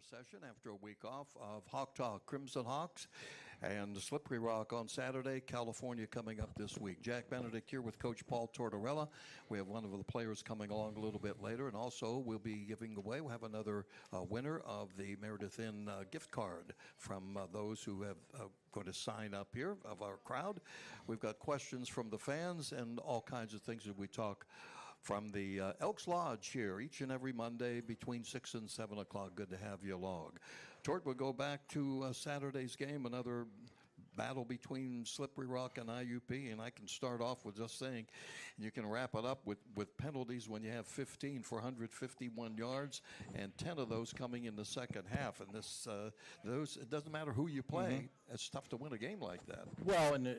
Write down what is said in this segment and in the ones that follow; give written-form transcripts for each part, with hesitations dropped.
session after a week off of Hawk Talk, Crimson Hawks, and Slippery Rock on Saturday, California coming up this week. Jack Benedict here with Coach Paul Tortorella. We have one of the players coming along a little bit later, and also we'll we'll have another winner of the Meredith Inn gift card from those who have going to sign up here of our crowd. We've got questions from the fans and all kinds of things that we talk from the Elks Lodge here each and every Monday between 6 and 7 o'clock. Good to have you along. Tort, we'll go back to Saturday's game, another battle between Slippery Rock and IUP, and I can start off with just saying you can wrap it up with penalties when you have 15 for 151 yards and 10 of those coming in the second half. And this it doesn't matter who you play. It's tough to win a game like that. Well, and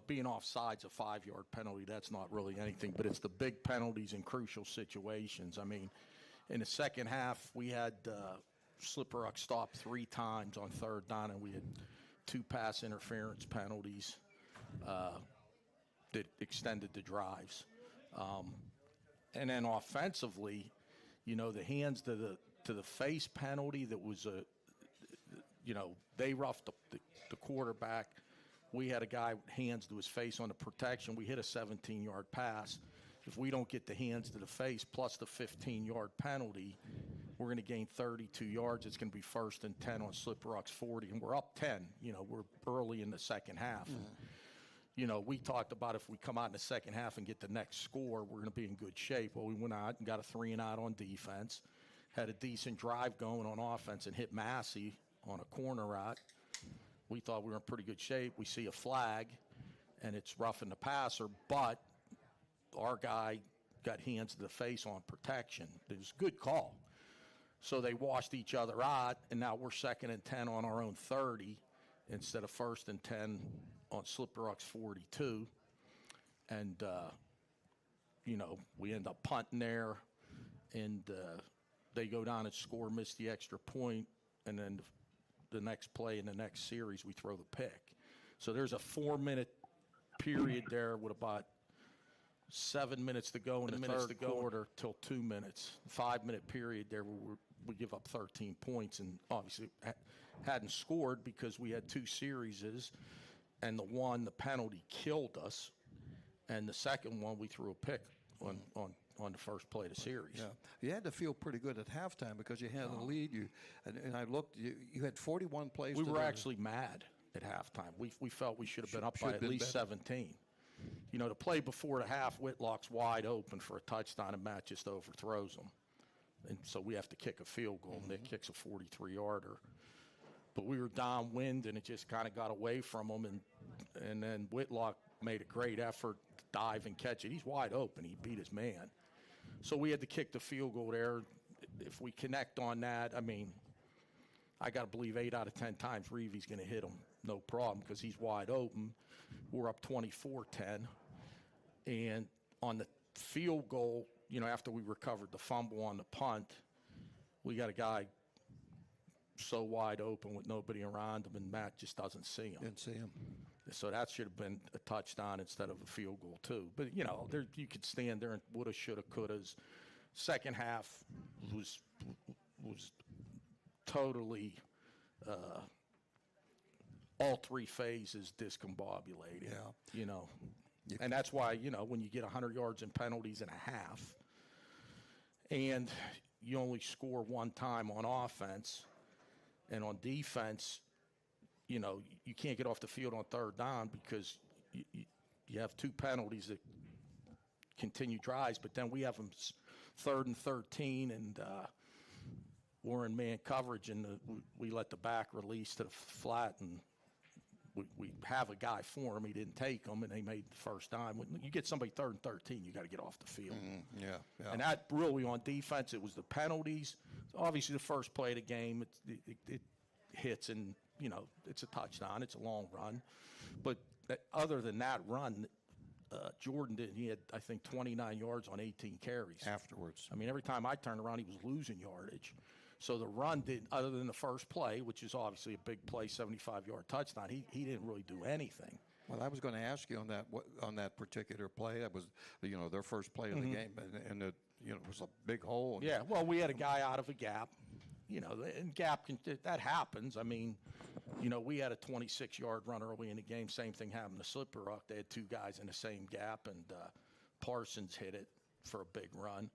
being offside's a 5-yard penalty, that's not really anything, but it's the big penalties in crucial situations. I mean, in the second half, we had Slippery Rock stopped 3 times on third down, and we had 2 pass interference penalties that extended the drives. And then offensively, the hands to the face penalty that was they roughed the quarterback. We had a guy with hands to his face on the protection. We hit a 17-yard pass. If we don't get the hands to the face plus the 15-yard penalty, we're going to gain 32 yards. It's going to be 1st and 10 on Slippery Rock's 40, and we're up 10. We're early in the second half. And, we talked about if we come out in the second half and get the next score, we're going to be in good shape. Well, we went out and got a 3-and-out on defense, had a decent drive going on offense, and hit Massey on a corner route. We thought we were in pretty good shape. We see a flag, and it's roughing the passer, but our guy got hands to the face on protection. It was a good call. So they washed each other out, and now we're 2nd and 10 on our own 30 instead of 1st and 10 on Slippery Rock's 42. And, we end up punting there, and they go down and score, miss the extra point, and then the next play in the next series, we throw the pick. So there's a 4-minute period there with about 7 minutes to go in the third quarter till 2 minutes. 5-minute period there where we give up 13 points, and obviously hadn't scored because we had 2 series, and the penalty killed us, and the second one we threw a pick on the first play of the series. Yeah, you had to feel pretty good at halftime because you had a lead. And I looked. You had 41 plays. We were actually mad at halftime. We felt we should have been up by at least 17. The play before the half, Whitlock's wide open for a touchdown, and Matt just overthrows him, and so we have to kick a field goal. Nick kicks a 43-yarder. But we were downwind, and it just kind of got away from him, and then Whitlock made a great effort to dive and catch it. He's wide open. He beat his man. So we had to kick the field goal there. If we connect on that, I got to believe 8 out of 10 times Reevy's going to hit him, no problem, because he's wide open. We're up 24-10. And on the field goal, after we recovered the fumble on the punt, we got a guy so wide open with nobody around him, and Matt just doesn't see him. Didn't see him. So that should have been a touchdown instead of a field goal too. But you could stand there and woulda, shoulda, couldas. Second half was totally all 3 phases discombobulated. Yeah. And that's why when you get 100 yards in penalties and a half, and you only score 1 time on offense. And on defense, you can't get off the field on third down because you have 2 penalties that continue drives, but then we have them 3rd and 13, and we're in man coverage, and we let the back release to the flat, and we have a guy for him. He didn't take him, and they made the first down. When you get somebody 3rd and 13, you got to get off the field. Yeah. And that really on defense, it was the penalties. Obviously, the first play of the game, it hits, and it's a touchdown. It's a long run, but other than that run, Jordan did. He had, I think, 29 yards on 18 carries afterwards. Every time I turned around, he was losing yardage. So the run did, other than the first play, which is obviously a big play, 75-yard touchdown, he didn't really do anything. Well, I was going to ask you on that particular play. That was, their first play of the game, and it was a big hole. Yeah, well, we had a guy out of a gap, and gap that happens. I mean, we had a 26-yard run early in the game. Same thing happened to Slippery Rock. They had two guys in the same gap, and Parsons hit it for a big run.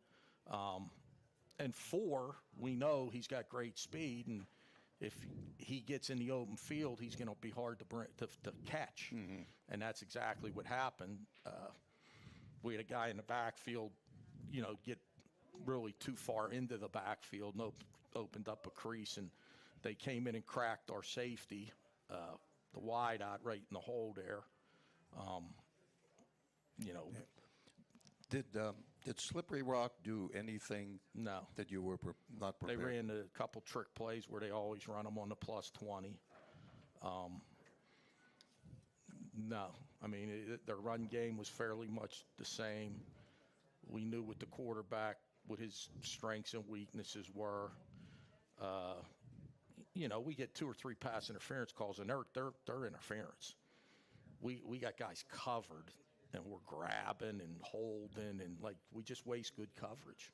And 4, we know he's got great speed, and if he gets in the open field, he's going to be hard to catch. Mm-hmm. And that's exactly what happened. We had a guy in the backfield, get really too far into the backfield and opened up a crease, and they came in and cracked our safety, the wide out right in the hole there. Did Slippery Rock do anything No. that you were not prepared? They ran a couple trick plays where they always run them on the +20. No. I mean, their run game was fairly much the same. We knew what the quarterback, what his strengths and weaknesses were. We get 2 or 3 pass interference calls, and they're interference. We got guys covered, and we're grabbing and holding, and we just waste good coverage.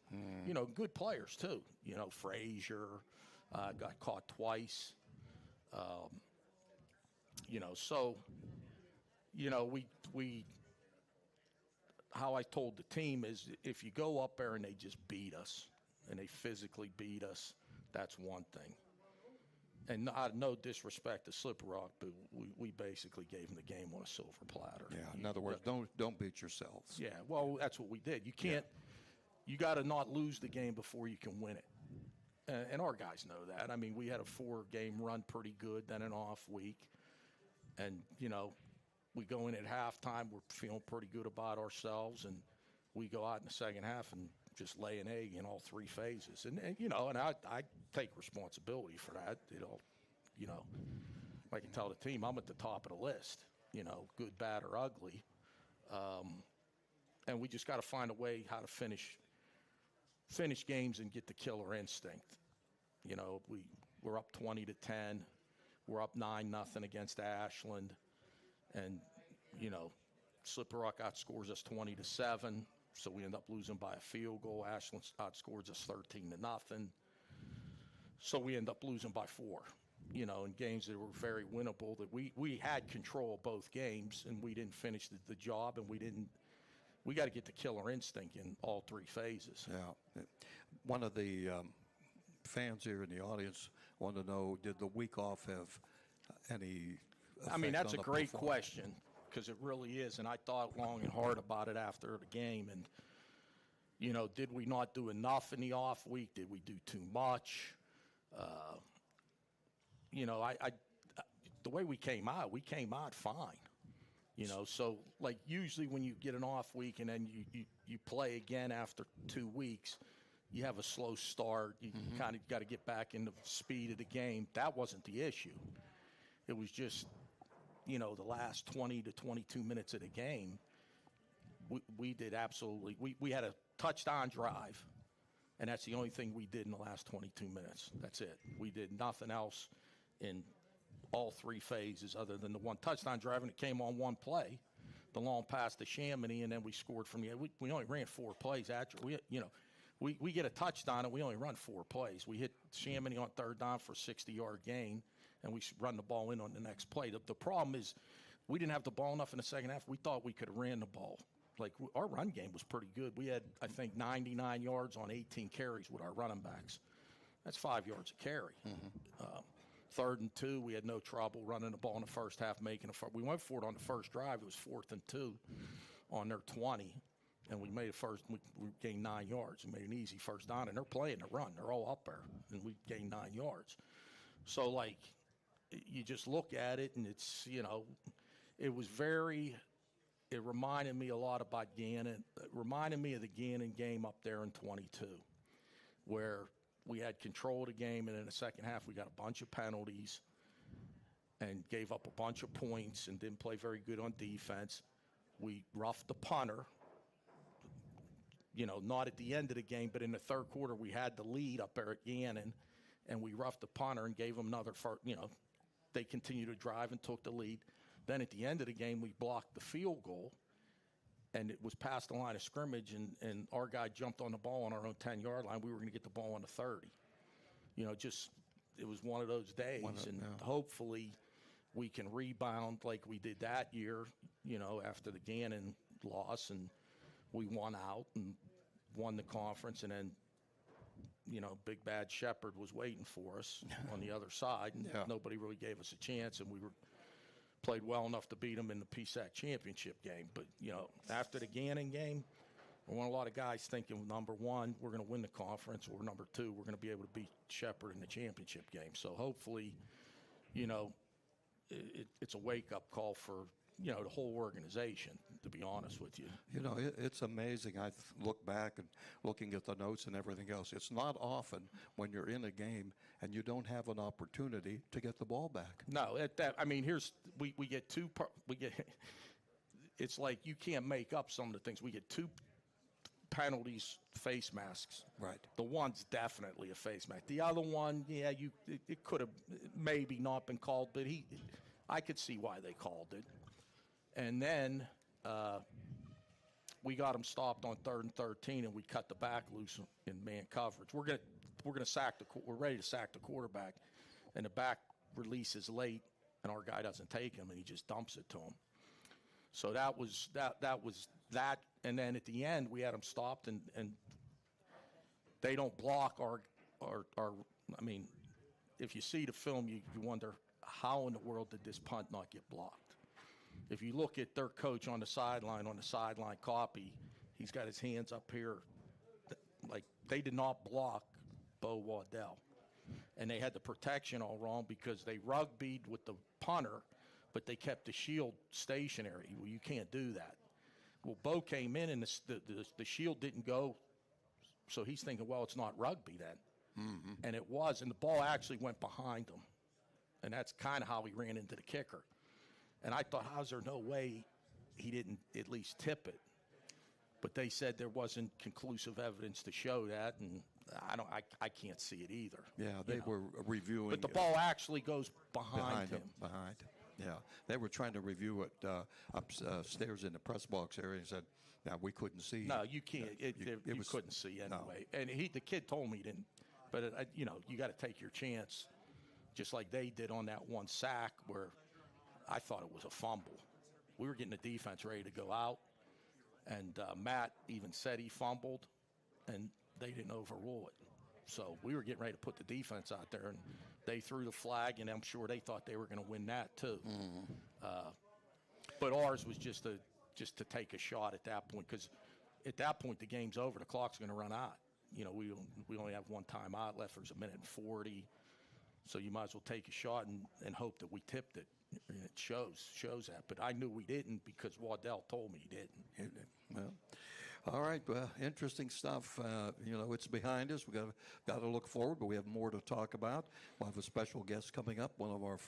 Good players too. Frazier got caught twice. So we how I told the team is if you go up there and they just beat us and they physically beat us, that's one thing. And no disrespect to Slippery Rock, but we basically gave them the game on a silver platter. Yeah. In other words, don't beat yourselves. Yeah. Well, that's what we did. You can't. You got to not lose the game before you can win it. And our guys know that. I mean, we had a 4-game run pretty good, then an off week, and we go in at halftime. We're feeling pretty good about ourselves, and we go out in the second half and just lay an egg in all 3 phases. And I take responsibility for that. I can tell the team I'm at the top of the list, good, bad, or ugly. And we just got to find a way how to finish games and get the killer instinct. We're up 20-10. We're up 9-0 against Ashland. And, Slippery Rock outscores us 20-7. So we end up losing by a field goal. Ashland outscores us 13-0. So we end up losing by 4, in games that were very winnable, that we had control of both games, and we didn't finish the job, and we got to get the killer instinct in all 3 phases. Yeah. One of the fans here in the audience wanted to know, did the week off have any effect? I mean, that's a on the great performance? question, because it really is, and I thought long and hard about it after the game. And, did we not do enough in the off week? Did we do too much? The way we came out fine. So usually when you get an off week and then you play again after 2 weeks, you have a slow start. You kind of got to get back in the speed of the game. That wasn't the issue. It was just, the last 20 to 22 minutes of the game, we did absolutely. We had a touchdown drive, and that's the only thing we did in the last 22 minutes. That's it. We did nothing else in all 3 phases other than the one touchdown drive, and it came on one play, the long pass to Chamonix, and then we scored from the. We only ran 4 plays after. We get a touchdown, and we only run 4 plays. We hit Chamonix on 3rd down for a 60-yard gain, and we run the ball in on the next play. The problem is we didn't have the ball enough in the second half. We thought we could have ran the ball. Our run game was pretty good. We had, I think, 99 yards on 18 carries with our running backs. That's 5 yards a carry. 3rd and 2, we had no trouble running the ball in the first half, we went for it on the first drive. It was 4th and 2 on their 20, and we made we gained 9 yards. We made an easy first down, and they're playing the run. They're all up there, and we gained 9 yards. So, you just look at it, and it's, it reminded me a lot about Gannon. It reminded me of the Gannon game up there in 22, where we had control of the game, and in the second half we got a bunch of penalties and gave up a bunch of points and didn't play very good on defense. We roughed the punter, not at the end of the game, but in the 3rd quarter we had the lead up there at Gannon, and we roughed the punter and gave them another they continued to drive and took the lead. Then at the end of the game, we blocked the field goal, and it was past the line of scrimmage, and our guy jumped on the ball on our own 10-yard line. We were going to get the ball on the 30. just it was one of those days, hopefully we can rebound like we did that year, after the Gannon loss, and we won out and won the conference, and then, Big Bad Shepherd was waiting for us on the other side, and nobody really gave us a chance, and we played well enough to beat them in the PSAC championship game. But, after the Gannon game, I want a lot of guys thinking, number one, we're going to win the conference, or number two, we're going to be able to beat Shepherd in the championship game. So hopefully, it's a wake-up call for, the whole organization, to be honest with you. It's amazing. I look back and looking at the notes and everything else. It's not often when you're in a game and you don't have an opportunity to get the ball back. No, we get it's like you can't make up some of the things. We get 2 penalties, face masks. Right. The one's definitely a face mask. The other one, it could have maybe not been called, but I could see why they called it. And then we got him stopped on 3rd and 13, and we cut the back loose in man coverage. We're ready to sack the quarterback, and the back release is late, and our guy doesn't take him, and he just dumps it to him. So that was that. And then at the end, we had them stopped, and they don't block our. I mean, if you see the film, you wonder how in the world did this punt not get blocked? If you look at their coach on the sideline copy, he's got his hands up here. Like, they did not block Bo Waddell. And they had the protection all wrong because they rugbyed with the punter, but they kept the shield stationary. Well, you can't do that. Well, Bo came in, and the shield didn't go, so he's thinking, well, it's not rugby then. Mm-hmm. And it was, and the ball actually went behind him. And that's kind of how he ran into the kicker. And I thought, how's there no way he didn't at least tip it? But they said there wasn't conclusive evidence to show that, and I can't see it either. Yeah, they were reviewing. But the ball actually goes behind him. Behind him. Yeah, they were trying to review it upstairs in the press box area, and said, "No, we couldn't see." No, you can't. You couldn't see anyway. No. And the kid told me he didn't. But you got to take your chance, just like they did on that one sack where I thought it was a fumble. We were getting the defense ready to go out, and Matt even said he fumbled, and they didn't overrule it. So we were getting ready to put the defense out there, and they threw the flag, and I'm sure they thought they were going to win that too. Mm-hmm. But ours was just to take a shot at that point, because at that point the game's over. The clock's going to run out. We only have one timeout left. There's 1:40, so you might as well take a shot and hope that we tipped it. And it shows that. But I knew we didn't because Waddell told me he didn't. Well, all right. Well, interesting stuff. It's behind us. We got to look forward, but we have more to talk about. We'll have a special guest coming up. One of our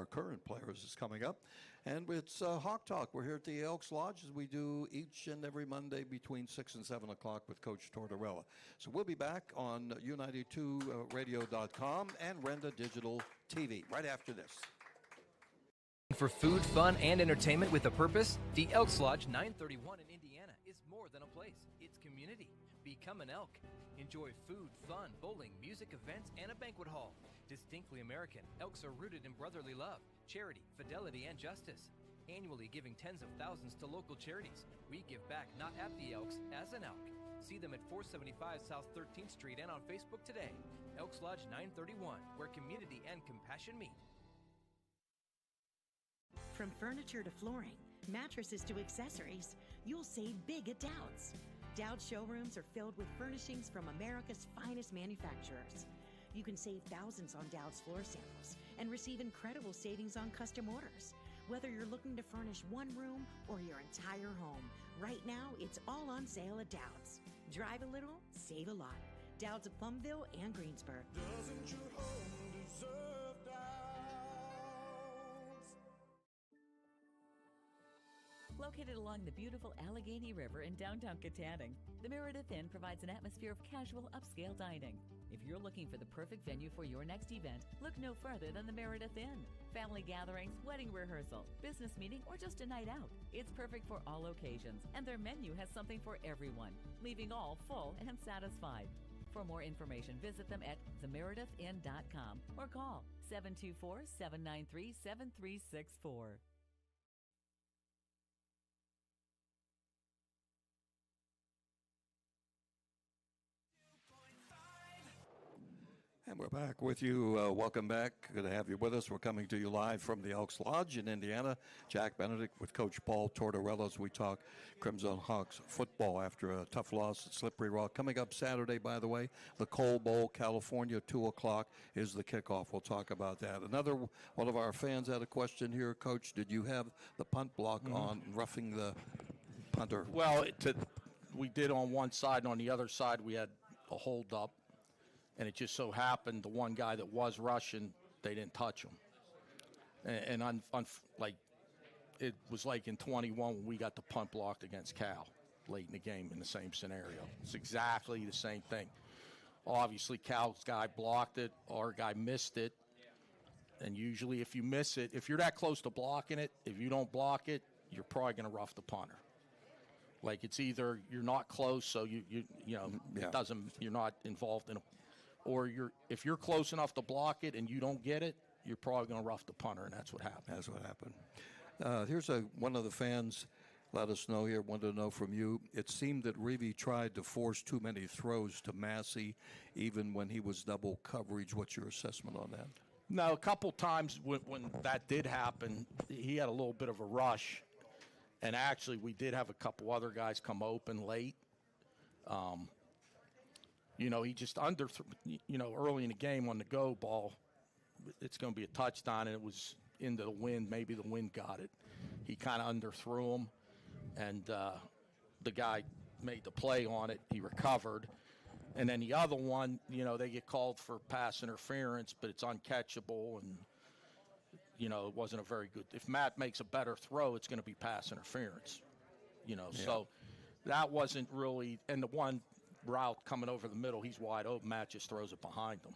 current players is coming up, and it's Hawk Talk. We're here at the Elks Lodge, as we do each and every Monday between 6 and 7 o'clock with Coach Tortorella. So we'll be back on U92Radio.com and Renda Digital TV right after this. For food, fun, and entertainment with a purpose, the Elks Lodge 931 in Indiana is more than a place. It's community. Become an elk. Enjoy food, fun, bowling, music events, and a banquet hall. Distinctly American, Elks are rooted in brotherly love, charity, fidelity, and justice. Annually giving tens of thousands to local charities, we give back not at the Elks, as an elk. See them at 475 South 13th Street and on Facebook today. Elks Lodge 931, where community and compassion meet. From furniture to flooring, mattresses to accessories, you'll save big at Dowd's. Dowd's showrooms are filled with furnishings from America's finest manufacturers. You can save thousands on Dowd's floor samples and receive incredible savings on custom orders. Whether you're looking to furnish one room or your entire home, right now it's all on sale at Dowd's. Drive a little, save a lot. Dowd's of Plumville and Greensburg. Doesn't your home deserve Dowd's? Located along the beautiful Allegheny River in downtown Katanning, the Meredith Inn provides an atmosphere of casual, upscale dining. If you're looking for the perfect venue for your next event, look no further than the Meredith Inn. Family gatherings, wedding rehearsal, business meeting, or just a night out. It's perfect for all occasions, and their menu has something for everyone, leaving all full and satisfied. For more information, visit them at themeredithinn.com or call 724-793-7364. And we're back with you. Welcome back. Good to have you with us. We're coming to you live from the Elks Lodge in Indiana. Jack Benedict with Coach Paul Tortorella as we talk Crimson Hawks football after a tough loss at Slippery Rock. Coming up Saturday, by the way, the Coal Bowl, California, 2 o'clock is the kickoff. We'll talk about that. Another one of our fans had a question here. Coach, did you have the punt block on, roughing the punter? Well, we did on one side, and on the other side we had a hold up. And it just so happened the one guy that was rushing, they didn't touch him. And like it was like in 21 when we got the punt blocked against Cal late in the game in the same scenario. It's exactly the same thing. Obviously, Cal's guy blocked it, our guy missed it. And usually if you miss it, if you're that close to blocking it, if you don't block it, you're probably going to rough the punter. Like it's either you're not close, so you know, it doesn't, you're not involved in a, or if you're close enough to block it and you don't get it, you're probably going to rough the punter, and that's what happened. That's what happened. Here's one of the fans let us know here, wanted to know from you. It seemed that Reeve tried to force too many throws to Massey, even when he was double coverage. What's your assessment on that? No, a couple times when that did happen, he had a little bit of a rush, and actually we did have a couple other guys come open late. You know, he just early in the game on the go ball, it's going to be a touchdown, and it was into the wind. Maybe the wind got it. He kind of underthrew him, and the guy made the play on it. He recovered. And then the other one, you know, they get called for pass interference, but it's uncatchable, and, you know, it wasn't a very good. If Matt makes a better throw, it's going to be pass interference, you know. Yeah. So that wasn't really – and the one – route coming over the middle, he's wide open. Matt just throws it behind him.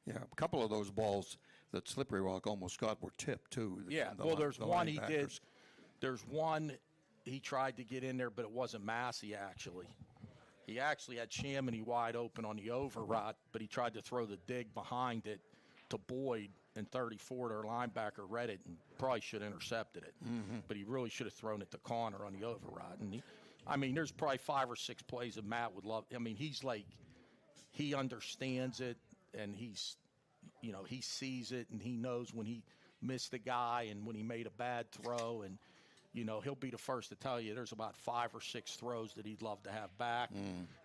Yeah, a couple of those balls that Slippery Rock almost got were tipped too. Yeah, well, there's one he did. There's one he tried to get in there, but it wasn't Massey actually. He actually had Chamonix wide open on the over route, but he tried to throw the dig behind it to Boyd, and 34, their linebacker, read it and probably should have intercepted it. But he really should have thrown it to Connor on the over route. And I mean, there's probably 5 or 6 plays that Matt would love. I mean, he's like, he understands it, and he's, you know, he sees it, and he knows when he missed a guy and when he made a bad throw. And, you know, he'll be the first to tell you there's about 5 or 6 throws that he'd love to have back.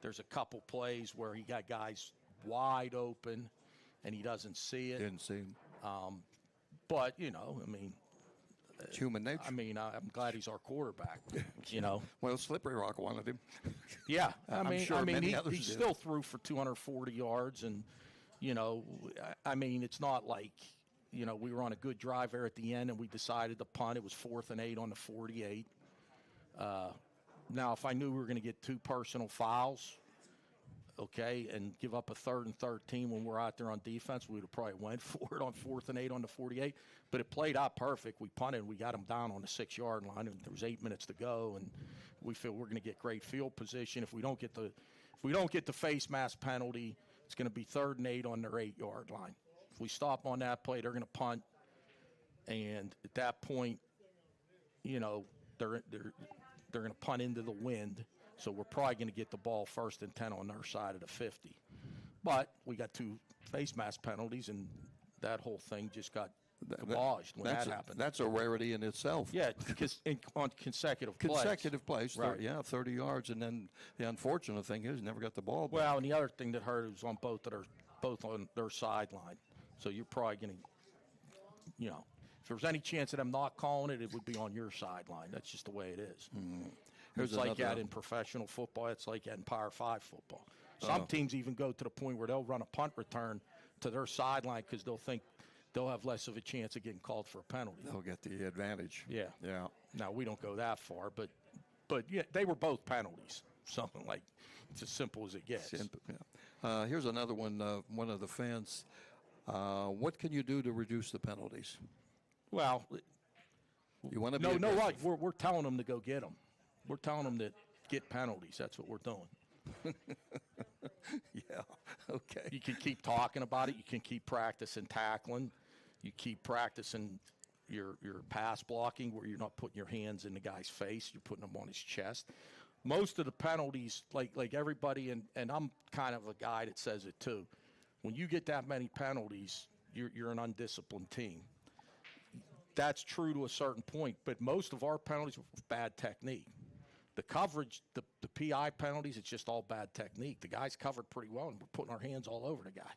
There's a couple plays where he got guys wide open, and he doesn't see it. Didn't see him. But, you know, I mean, it's human nature. I mean, I'm glad he's our quarterback, you know. Well, Slippery Rock wanted him. Yeah. I'm sure many he others still threw for 240 yards. And, you know, I mean, it's not like, you know, we were on a good drive there at the end and we decided to punt. It was 4th and 8 on the 48. Now, if I knew we were going to get 2 personal fouls, okay, and give up a 3rd and 13 when we're out there on defense, we would have probably went for it on 4th and 8 on the 48. But it played out perfect. We punted. We got them down on the 6-yard line, and there was 8 minutes to go. And we feel we're going to get great field position. If we don't get the face mask penalty, it's going to be 3rd and 8 on their 8-yard line. If we stop on that play, they're going to punt. And at that point, you know, they're going to punt into the wind. So we're probably going to get the ball 1st and 10 on their side of the 50. But we got 2 face mask penalties, and that whole thing just got abolished when that happened. That's a rarity in itself. Yeah, because on consecutive plays. Consecutive plays, right. 30 yards. And then the unfortunate thing is never got the ball back. Well, and the other thing that hurt was on both on their sideline. So you're probably going to, you know, if there was any chance of them not calling it, it would be on your sideline. That's just the way it is. It's like that in professional football. It's like that in Power 5 football. Some teams even go to the point where they'll run a punt return to their sideline because they'll think they'll have less of a chance of getting called for a penalty. They'll get the advantage. Yeah. Yeah. Now, we don't go that far, but yeah, they were both penalties. Something like it's as simple as it gets. Simple, yeah. Here's another one. One of the fans. What can you do to reduce the penalties? Well, you want to be right. We're telling them to go get them. We're telling them to get penalties. That's what we're doing. Yeah, okay. You can keep talking about it. You can keep practicing tackling. You keep practicing your pass blocking where you're not putting your hands in the guy's face. You're putting them on his chest. Most of the penalties, like everybody, and I'm kind of a guy that says it too, when you get that many penalties, you're an undisciplined team. That's true to a certain point, but most of our penalties were bad technique. The coverage, the PI penalties, it's just all bad technique. The guy's covered pretty well, and we're putting our hands all over the guy.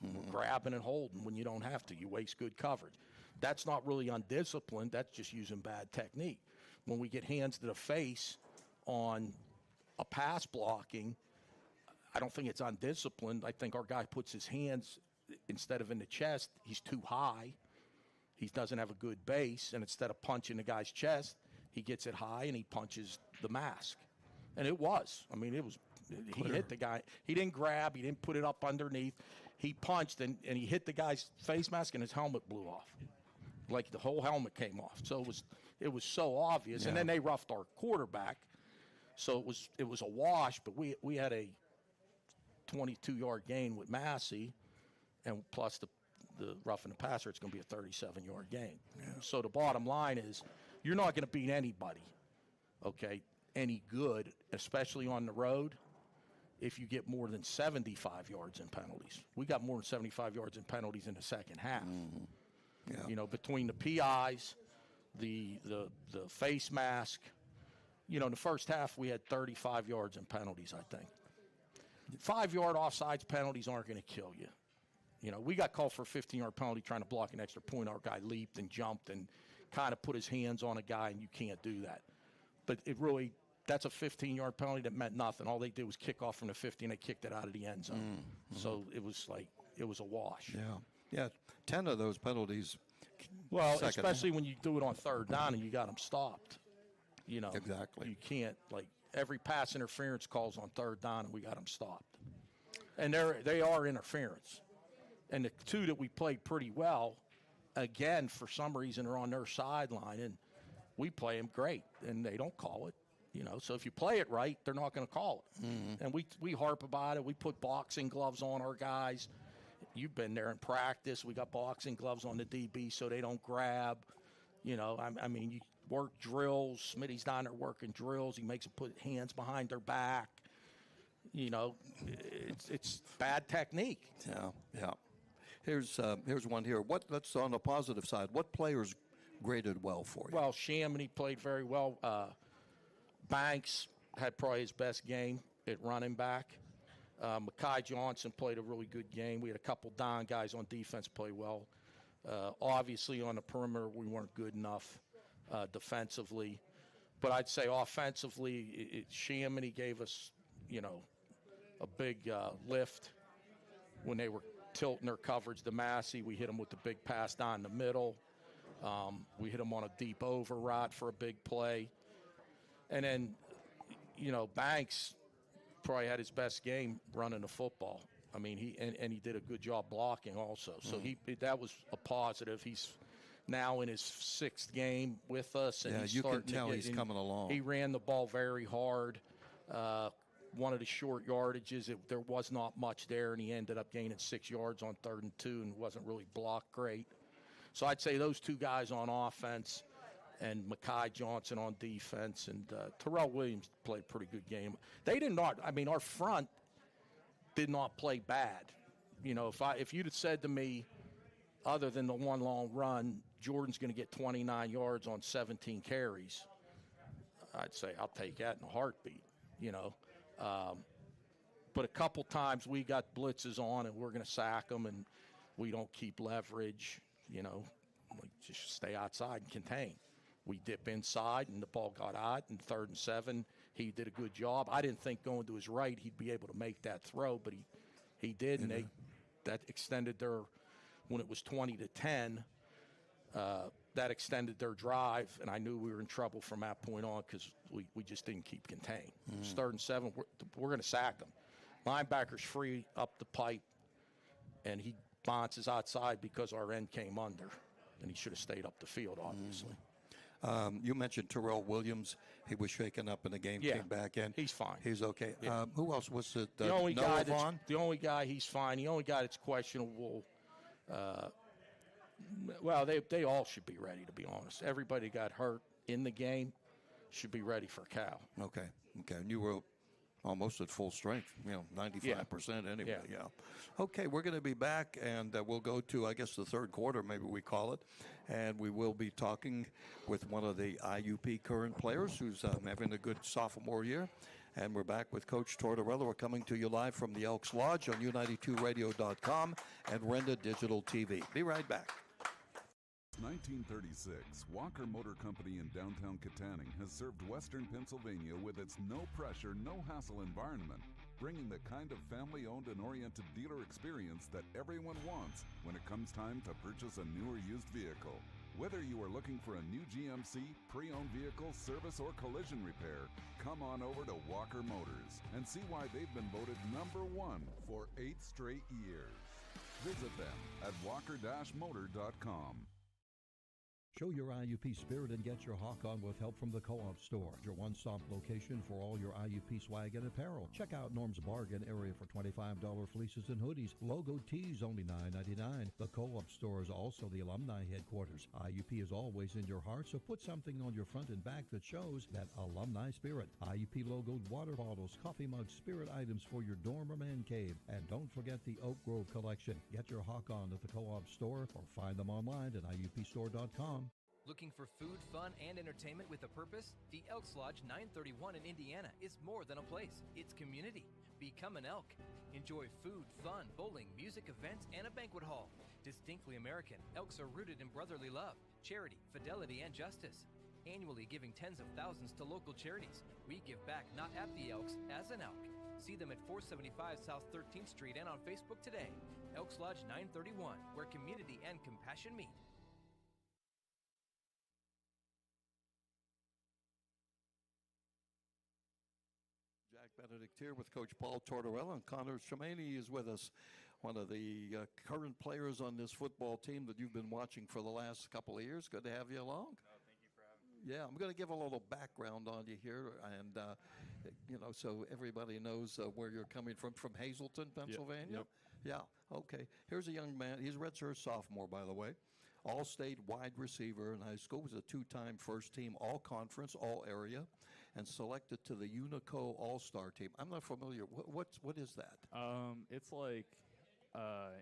We're grabbing and holding when you don't have to. You waste good coverage. That's not really undisciplined. That's just using bad technique. When we get hands to the face on a pass blocking, I don't think it's undisciplined. I think our guy puts his hands, instead of in the chest, he's too high. He doesn't have a good base, and instead of punching the guy's chest, he gets it high and he punches the mask. And it was. I mean, it was. He hit the guy. He didn't grab. He didn't put it up underneath. He punched, and he hit the guy's face mask, and his helmet blew off. Like the whole helmet came off. So it was so obvious. Yeah. And then they roughed our quarterback. So it was a wash, but we had a 22-yard gain with Massey, and plus the roughing the passer, it's going to be a 37-yard gain. Yeah. So the bottom line is you're not going to beat anybody, okay, any good, especially on the road, if you get more than 75 yards in penalties. We got more than 75 yards in penalties in the second half. Yeah. You know, between the PIs, the face mask, you know, in the first half we had 35 yards in penalties, I think. 5-yard offsides penalties aren't going to kill you. You know, we got called for a 15-yard penalty trying to block an extra point. Our guy leaped and jumped and kind of put his hands on a guy, and you can't do that. But it really, that's a 15-yard penalty that meant nothing. All they did was kick off from the 50, and they kicked it out of the end zone. So it was a wash. Yeah, 10 of those penalties. Well, second especially half. when you do it on third down and you got them stopped. You know, Exactly. You can't, like, every pass interference calls on third down, and we got them stopped. And they are interference. And the two that we played pretty well, again, for some reason, are on their sideline, and we play them great, and they don't call it. You know, so if you play it right, they're not going to call it. And we harp about it. We put boxing gloves on our guys. You've been there in practice. We got boxing gloves on the DB so they don't grab. You know, I mean, you work drills. Smitty's down there working drills. He makes them put hands behind their back. You know, it's bad technique. Yeah. Here's one here. Let's on the positive side. What players graded well for you? Well, Chamonix played very well. Banks had probably his best game at running back. Mekhi Johnson played a really good game. We had a couple Don guys on defense play well. Obviously, on the perimeter, we weren't good enough defensively. But I'd say offensively, Chamonix gave us, you know, a big lift when they were tilting their coverage to Massey. We hit them with the big pass down the middle. We hit them on a deep override for a big play. And then, you know, Banks probably had his best game running the football. I mean, he did a good job blocking also. So that was a positive. He's now in his 6th game with us. And Yeah, you can tell he's coming along. He ran the ball very hard. One of the short yardages, there was not much there, and he ended up gaining 6 yards on 3rd and 2 and wasn't really blocked great. So I'd say those two guys on offense and Mekhi Johnson on defense, and Terrell Williams played a pretty good game. They did not, I mean, our front did not play bad. You know, if you'd have said to me, other than the one long run, Jordan's going to get 29 yards on 17 carries, I'd say I'll take that in a heartbeat, you know. But a couple times we got blitzes on, and we're going to sack them, and we don't keep leverage, you know. We just stay outside and contain. We dip inside, and the ball got out, and 3rd and 7, he did a good job. I didn't think going to his right he'd be able to make that throw, but he did, and that extended their, when it was 20-10, that extended their drive, and I knew we were in trouble from that point on because we just didn't keep contained. It was 3rd and 7. We're going to sack him. Linebacker's free up the pipe, and he bounces outside because our end came under, and he should have stayed up the field, obviously. You mentioned Terrell Williams. He was shaken up in the game, Yeah, came back in. he's fine. He's okay. Yeah. Who else was it? The only Noah guy Vaughn? the only guy he's fine. The only guy that's questionable. Well, they all should be ready, to be honest. Everybody got hurt in the game should be ready for Cal. Okay. And you were almost at full strength, 95% anyway. Yeah. Okay, we're going to be back, and we'll go to, I guess, the third quarter, maybe we call it, and we will be talking with one of the IUP current players who's having a good sophomore year. And we're back with Coach Tortorella. We're coming to you live from the Elks Lodge on U92Radio.com and Renda Digital TV. Be right back. 1936, Walker Motor Company in downtown Katanning has served Western Pennsylvania with its no-pressure, no-hassle environment, bringing the kind of family-owned and oriented dealer experience that everyone wants when it comes time to purchase a new or used vehicle. Whether you are looking for a new GMC, pre-owned vehicle, service, or collision repair, come on over to Walker Motors and see why they've been voted #1 for 8 straight years. Visit them at walker-motor.com. Show your IUP spirit and get your hawk on with help from the Co-op Store, your one-stop location for all your IUP swag and apparel. Check out Norm's Bargain area for $25 fleeces and hoodies. Logo tees only $9.99. The Co-op Store is also the alumni headquarters. IUP is always in your heart, so put something on your front and back that shows that alumni spirit. IUP logoed water bottles, coffee mugs, spirit items for your dorm or man cave. And don't forget the Oak Grove collection. Get your hawk on at the Co-op Store or find them online at IUPstore.com. Looking for food, fun, and entertainment with a purpose? The Elks Lodge 931 in Indiana is more than a place. It's community. Become an Elk. Enjoy food, fun, bowling, music events, and a banquet hall. Distinctly American, Elks are rooted in brotherly love, charity, fidelity, and justice. Annually giving tens of thousands to local charities. We give back not at the Elks, as an Elk. See them at 475 South 13th Street and on Facebook today. Elks Lodge 931, where community and compassion meet. Benedict here with Coach Paul Tortorella, and Connor Tremaine is with us, one of the current players on this football team that you've been watching for the last couple of years. Good to have you along. Thank you for having me. Yeah, I'm going to give a little background on you here, and so everybody knows where you're coming from Hazleton, Pennsylvania. Yep. Yeah. Okay. Here's a young man. He's a redshirt sophomore, by the way. All-state wide receiver in high school. Was a two-time first-team all-conference, all-area, and selected to the Unico All-Star team. I'm not familiar. What is that? It's like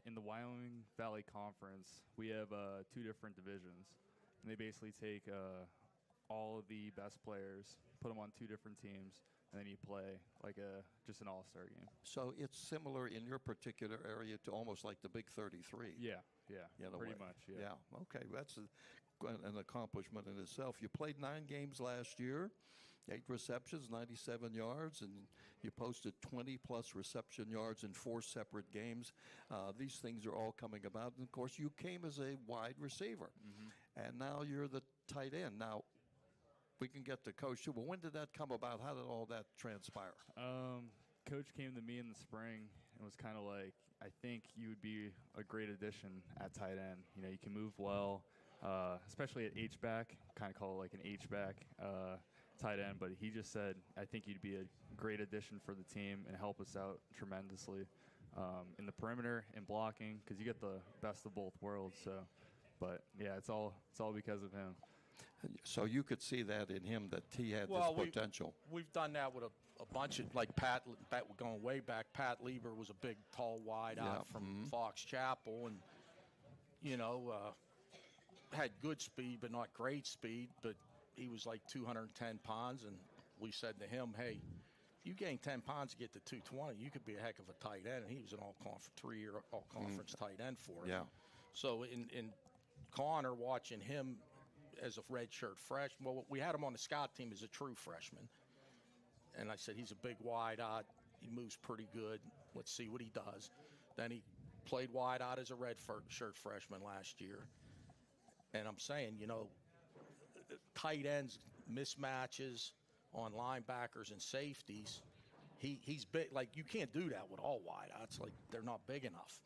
in the Wyoming Valley Conference, we have 2 different divisions, and they basically take all of the best players, put them on 2 different teams, and then you play like just an all-star game. So it's similar in your particular area to almost like the Big 33. Yeah, pretty way. much. Yeah. Okay, that's an accomplishment in itself. You played 9 games last year, 8 receptions, 97 yards, and you posted 20-plus reception yards in 4 separate games. These things are all coming about. And, of course, you came as a wide receiver, and now you're the tight end. Now, we can get to Coach too, but when did that come about? How did all that transpire? Coach came to me in the spring and was kind of like, I think you would be a great addition at tight end. You know, you can move well, especially at H-back, kind of call it like an H-back tight end. But he just said, I think you'd be a great addition for the team and help us out tremendously in the perimeter and blocking, because you get the best of both worlds. So, but yeah, it's all because of him. So you could see that in him, that he had this potential. We've done that with a bunch of, like Pat, going way back. Pat Lieber was a big, tall, wide out from Fox Chapel, and had good speed, but not great speed. But he was like 210 pounds, and we said to him, "Hey, if you gain 10 pounds to get to 220, you could be a heck of a tight end." And he was an three-year all-conference tight end for it. Yeah. So in Connor, watching him as a redshirt freshman. Well, we had him on the scout team as a true freshman. And I said, he's a big wide out. He moves pretty good. Let's see what he does. Then he played wide out as a shirt freshman last year. And I'm saying, tight ends, mismatches on linebackers and safeties, he's big. Like, you can't do that with all wide outs. Like, they're not big enough.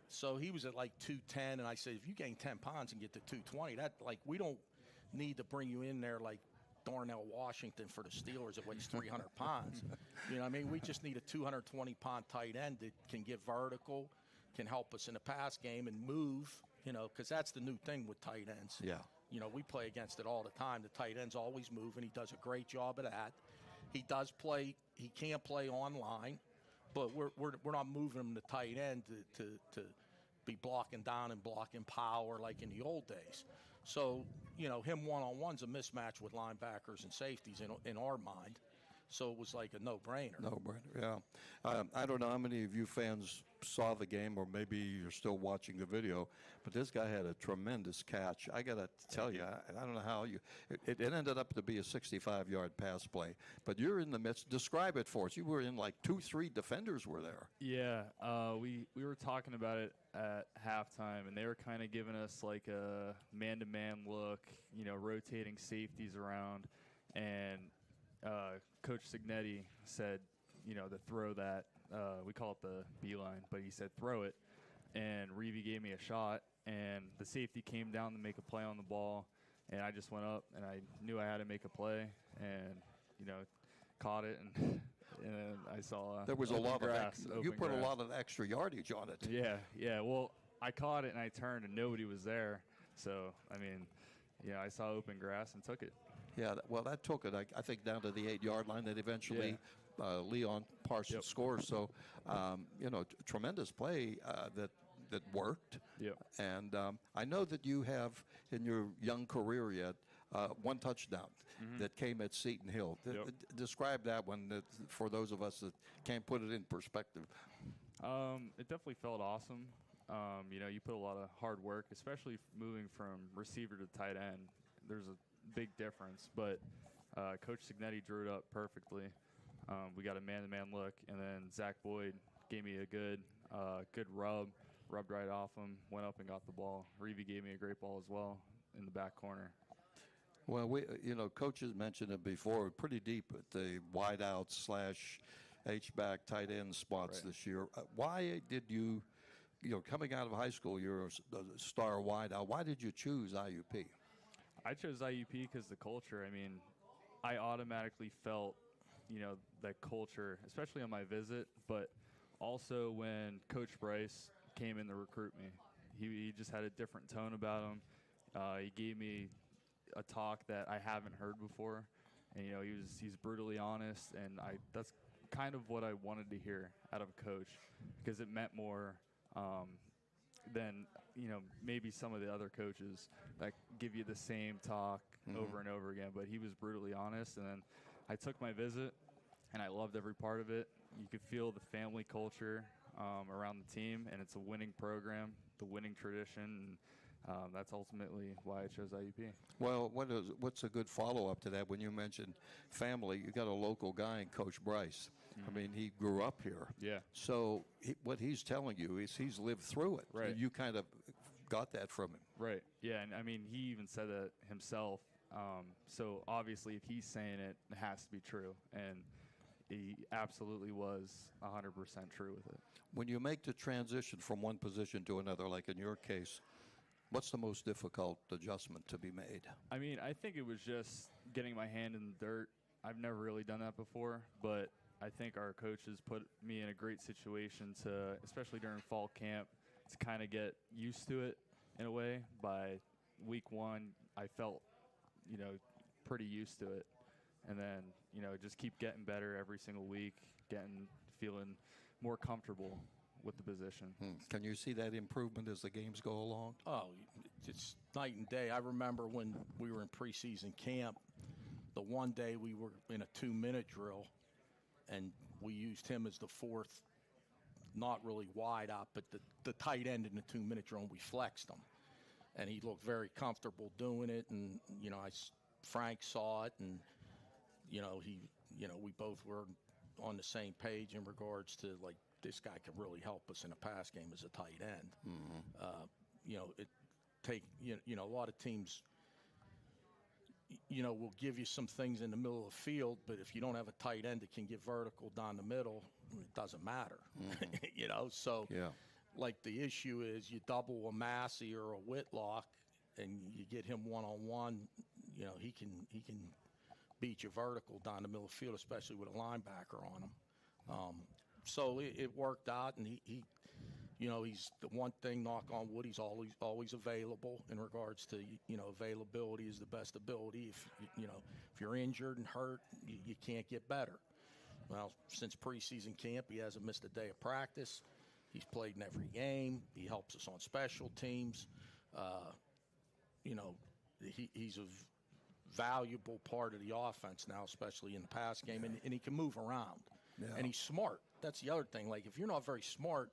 So he was at like 210, and I said, if you gain 10 pounds and get to 220, that, like, we don't need to bring you in there like Darnell Washington for the Steelers that weighs 300 pounds. You know what I mean? We just need a 220-pound tight end that can get vertical, can help us in the pass game and move, you know, because that's the new thing with tight ends. Yeah. You know, we play against it all the time. The tight end's always moving. He does a great job of that. He does play. He can't play online, but we're not moving him to tight end to be blocking down and blocking power like in the old days. So, you know, him one-on-one's a mismatch with linebackers and safeties in our mind. So it was like a no-brainer. No-brainer, yeah. I don't know how many of you fans saw the game, or maybe you're still watching the video, but this guy had a tremendous catch. I got to tell you, I don't know how it ended up to be a 65-yard pass play, but you're in the midst. Describe it for us. You were in like 2-3 defenders were there. Yeah, we were talking about it at halftime, and they were kind of giving us like a man-to-man look, you know, rotating safeties around, and Coach Signetti said, you know, to throw that. We call it the beeline, but he said throw it, and Reevy gave me a shot, and the safety came down to make a play on the ball, and I just went up, and I knew I had to make a play, and, you know, caught it, and I saw there was a lot grass, of you put a lot of extra yardage on it. Yeah. Well, I caught it, and I turned, and nobody was there. So, I mean, yeah, I saw open grass and took it. Yeah, well, that took it, I think, down to the 8-yard line. That eventually Leon Parsons scores. So, you know, tremendous play that worked. Yep. And I know that you have, in your young career yet, one touchdown that came at Seton Hill. Describe that one for those of us that can't put it in perspective. It definitely felt awesome. You know, you put a lot of hard work, especially moving from receiver to tight end. There's a big difference, but Coach Signetti drew it up perfectly. We got a man-to-man look, and then Zach Boyd gave me a good rubbed right off him, went up and got the ball. Reevy gave me a great ball as well in the back corner. Well, you know, coaches mentioned it before, pretty deep at the wideout / H-back tight end spots this year. Why did you know, coming out of high school, you're a star wideout. Why did you choose IUP? I chose IUP because the culture. I mean, I automatically felt, you know, that culture, especially on my visit, but also when Coach Bryce came in to recruit me. He just had a different tone about him. He gave me a talk that I haven't heard before, and, you know, he's brutally honest, and that's kind of what I wanted to hear out of a coach, because it meant more than, you know, maybe some of the other coaches that give you the same talk over and over again. But he was brutally honest, and then I took my visit, and I loved every part of it. You could feel the family culture around the team, and it's a winning program, the winning tradition, and that's ultimately why I chose IUP. Well, what's a good follow-up to that? When you mentioned family, you got a local guy in Coach Bryce. I mean, he grew up here. Yeah. So what he's telling you is he's lived through it. Right. You kind of got that from him. Right. Yeah, and I mean, he even said that himself. So obviously, if he's saying it, it has to be true. And he absolutely was 100% true with it. When you make the transition from one position to another, like in your case, what's the most difficult adjustment to be made? I mean, I think it was just getting my hand in the dirt. I've never really done that before, but I think our coaches put me in a great situation to, especially during fall camp, to kind of get used to it in a way. By week one, I felt, you know, pretty used to it. And then, you know, just keep getting better every single week, feeling more comfortable with the position. Can you see that improvement as the games go along? Oh, it's night and day. I remember when we were in preseason camp, the one day we were in a 2-minute drill, and we used him as the fourth, not really wide out, but the tight end in the 2-minute drill, and we flexed him. And he looked very comfortable doing it, and, you know, Frank saw it, and, you know, we both were on the same page in regards to, like, this guy can really help us in a pass game as a tight end. You know, a lot of teams, you know, will give you some things in the middle of the field, but if you don't have a tight end that can get vertical down the middle, it doesn't matter. You know, so like the issue is you double a Massey or a Whitlock and you get him one-on-one, you know, he can beat you vertical down the middle of the field, especially with a linebacker on him. So it worked out, and he he's the one thing, knock on wood, he's always available in regards to, availability is the best ability. If you're injured and hurt, you can't get better. Well, since preseason camp, he hasn't missed a day of practice. He's played in every game. He helps us on special teams. He's a valuable part of the offense now, especially in the pass game, and he can move around. Yeah. And he's smart. That's the other thing. Like, if you're not very smart,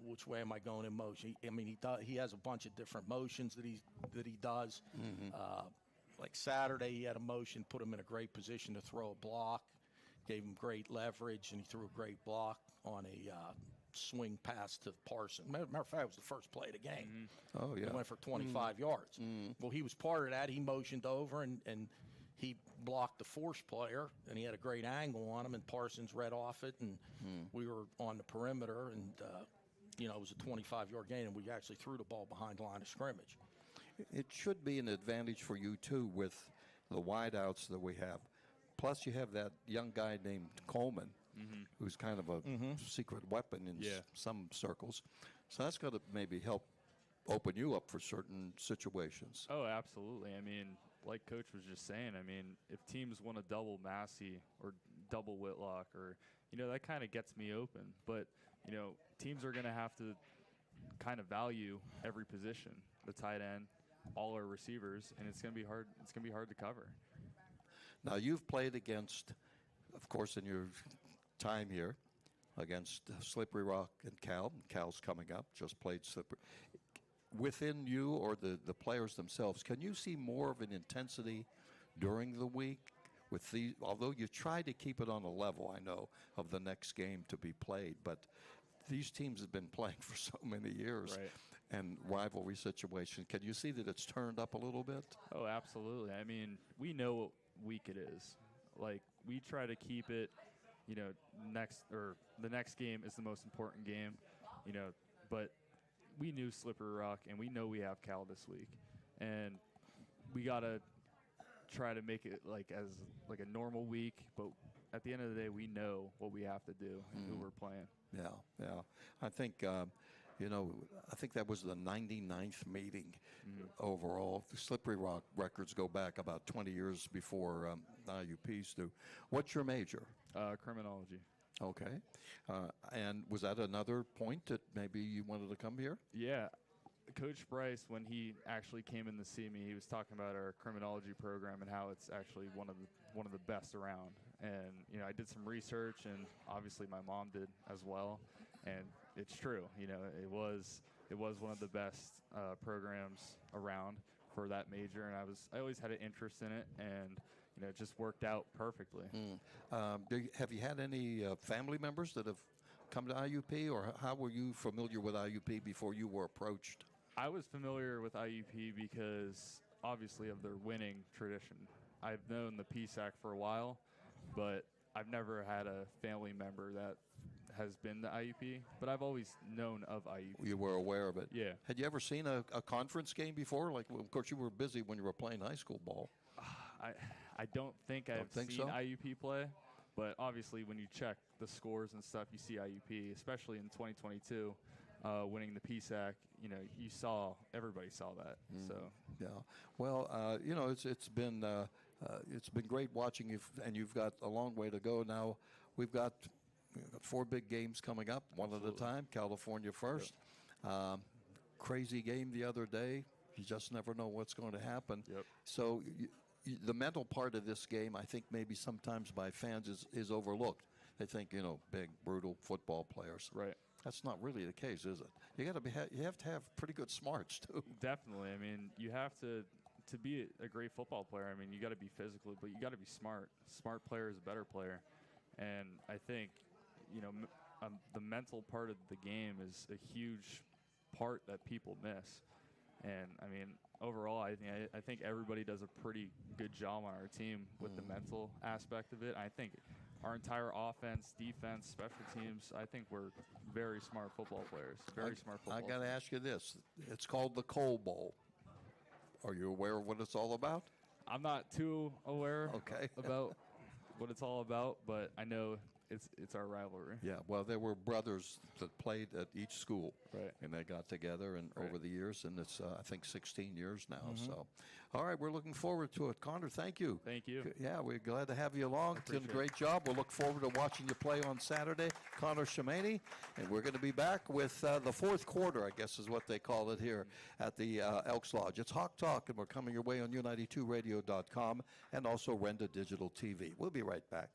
which way am I going in motion? He has a bunch of different motions that he does. Mm-hmm. Like Saturday, he had a motion, put him in a great position to throw a block, gave him great leverage, and he threw a great block on a swing pass to Parsons. Matter of fact, it was the first play of the game. Mm-hmm. Oh, yeah. He went for 25 yards. Mm-hmm. Well, he was part of that. He motioned over, and he blocked the force player, and he had a great angle on him, and Parsons read off it, and we were on the perimeter, and, it was a 25-yard gain, and we actually threw the ball behind the line of scrimmage. It should be an advantage for you, too, with the wideouts that we have. Plus, you have that young guy named Coleman, who's kind of a secret weapon in some circles. So that's going to maybe help open you up for certain situations. Oh, absolutely. I mean, like Coach was just saying, if teams want to double Massey or double Whitlock, or, that kind of gets me open. But, teams are going to have to kind of value every position, the tight end, all our receivers, and it's going to be hard. It's going to be hard to cover. Now, you've played against, of course, in your time here, against Slippery Rock and Cal. Cal's coming up, just played Slippery. Within you or the players themselves, can you see more of an intensity during the week with these? Although you try to keep it on a level, I know, of the next game to be played, but these teams have been playing for so many years. Right. And rivalry situations. Can you see that it's turned up a little bit? Oh, absolutely. We know what week it is. Like, we try to keep it, the next game is the most important game, but we knew Slippery Rock, and we know we have Cal this week, and we got to try to make it like a normal week, but at the end of the day, we know what we have to do and who we're playing. Yeah. I think, I think that was the 99th meeting overall. The Slippery Rock records go back about 20 years before IUPs do. What's your major? Criminology. Okay. And was that another point that maybe you wanted to come here? Yeah. Coach Bryce, when he actually came in to see me, he was talking about our criminology program and how it's actually one of the best around. And I did some research, and obviously my mom did as well. And it's true. It was one of the best programs around for that major, and I always had an interest in it, and it just worked out perfectly. Have you had any family members that have come to IUP, or how were you familiar with IUP before you were approached? I was familiar with IUP because, obviously, of their winning tradition. I've known the PSAC for a while, but I've never had a family member that has been to IUP, but I've always known of IUP. You were aware of it? Yeah. Had you ever seen a conference game before? Like, of course, you were busy when you were playing high school ball. I don't think I've seen so? IUP play, but obviously when you check the scores and stuff, you see IUP, especially in 2022, winning the PSAC. Everybody saw that. So yeah, well, it's been great watching you, and you've got a long way to go now. We've got 4 big games coming up, one at a time. California first. Yep. Crazy game the other day. You just never know what's going to happen. Yep. So the mental part of this game, I think maybe sometimes by fans is overlooked. They think, big, brutal football players. Right. That's not really the case, is it? You have to have pretty good smarts too. Definitely. You have to be a great football player. You got to be physical, but you got to be smart. Smart player is a better player, and I think the mental part of the game is a huge part that people miss. And overall, I think everybody does a pretty good job on our team with the mental aspect of it. I think our entire offense, defense, special teams, I think we're very smart football players. I got to ask you this. It's called the Coal Bowl. Are you aware of what it's all about? I'm not too aware Okay. about what it's all about, but I know it's our rivalry. Yeah, well, there were brothers that played at each school, Right. and they got together and over the years, and it's I think 16 years now. Mm-hmm. So, all right, we're looking forward to it. Connor, thank you. Thank you. Yeah, we're glad to have you along. Did a great job. We'll look forward to watching you play on Saturday, Connor Shemani, and we're going to be back with the fourth quarter, I guess is what they call it here at the Elks Lodge. It's Hawk Talk, and we're coming your way on U92Radio.com and also Renda Digital TV. We'll be right back.